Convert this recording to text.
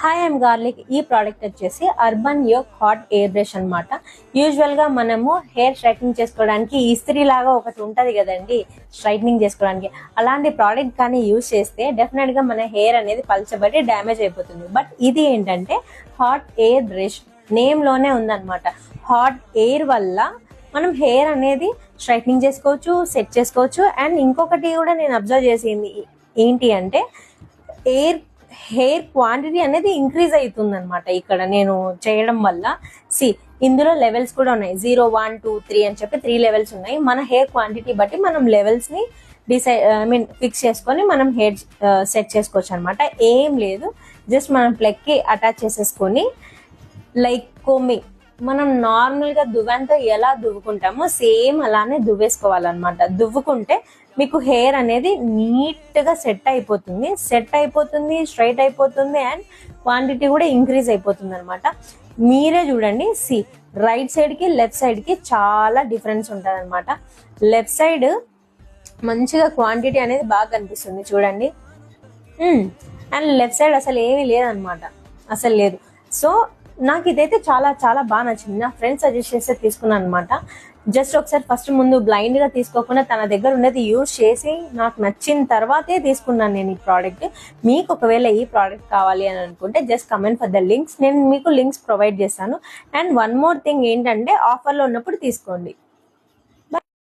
Hi I'm garlic. ఈ product వచ్చేసి Urban Yog hot air brush అనమాట. యూజువల్ గా మనము హెయిర్ స్ట్రైట్నింగ్ చేసుకోవడానికి ఇస్త్రీ లాగా ఒకటి ఉంటది కదండి స్ట్రైట్నింగ్ చేసుకోవడానికి. అలాంటి ప్రోడక్ట్ కానీ యూజ్ చేస్తే డెఫినెట్ గా మన హెయిర్ అనేది పల్చబడి డ్యామేజ్ అయిపోతుంది. బట్ ఇది ఏంటంటే హాట్ ఎయిర్ బ్రష్, నేమ్ లోనే ఉందన్నమాట. హాట్ ఎయిర్ వల్ల మనం హెయిర్ అనేది స్ట్రైట్నింగ్ చేసుకోవచ్చు, సెట్ చేసుకోవచ్చు. అండ్ ఇంకొకటి కూడా నేను అబ్జర్వ్ చేసింది ఏంటి అంటే హెయిర్ క్వాంటిటీ అనేది ఇంక్రీజ్ అవుతుంది అనమాట ఇక్కడ నేను చేయడం వల్ల. ఇందులో లెవెల్స్ కూడా ఉన్నాయి, 0, 1, 2, 3 అని చెప్పి 3 లెవెల్స్ ఉన్నాయి. మన హెయిర్ క్వాంటిటీ బట్టి మనం లెవెల్స్ ని ఫిక్స్ చేసుకొని మనం హెయిర్ సెట్ చేసుకోవచ్చు అనమాట. ఏం లేదు, జస్ట్ మనం ప్లగ్ కి అటాచ్ చేసేసుకొని లైక్ కోమింగ్, మనం నార్మల్ గా దువ్వెనతో ఎలా దువ్వుకుంటామో సేమ్ అలానే దువ్వేసుకోవాలన్నమాట. దువ్వుకుంటే మీకు హెయిర్ అనేది నీట్ గా సెట్ అయిపోతుంది, స్ట్రైట్ అయిపోతుంది. అండ్ క్వాంటిటీ కూడా ఇంక్రీజ్ అయిపోతుంది అనమాట. మీరే చూడండి, రైట్ సైడ్ కి లెఫ్ట్ సైడ్ కి చాలా డిఫరెన్స్ ఉంటుంది అనమాట. లెఫ్ట్ సైడ్ మంచిగా క్వాంటిటీ అనేది బాగా కనిపిస్తుంది చూడండి. అండ్ లెఫ్ట్ సైడ్ అసలు ఏమీ లేదనమాట, అసలు లేదు. సో నాకు ఇదైతే చాలా చాలా బాగా నచ్చింది. నా ఫ్రెండ్స్ సజెస్ట్ చేస్తే తీసుకున్నాను అనమాట. జస్ట్ ఒకసారి ఫస్ట్ ముందు బ్లైండ్ గా తీసుకోకుండా తన దగ్గర ఉన్నది యూజ్ చేసి నాకు నచ్చిన తర్వాతే తీసుకున్నాను నేను ఈ ప్రోడక్ట్. మీకు ఒకవేళ ఈ ప్రోడక్ట్ కావాలి అని అనుకుంటే just comment for the links, నేను మీకు లింక్స్ ప్రొవైడ్ చేస్తాను. అండ్ వన్ మోర్ థింగ్ ఏంటంటే ఆఫర్లో ఉన్నప్పుడు తీసుకోండి.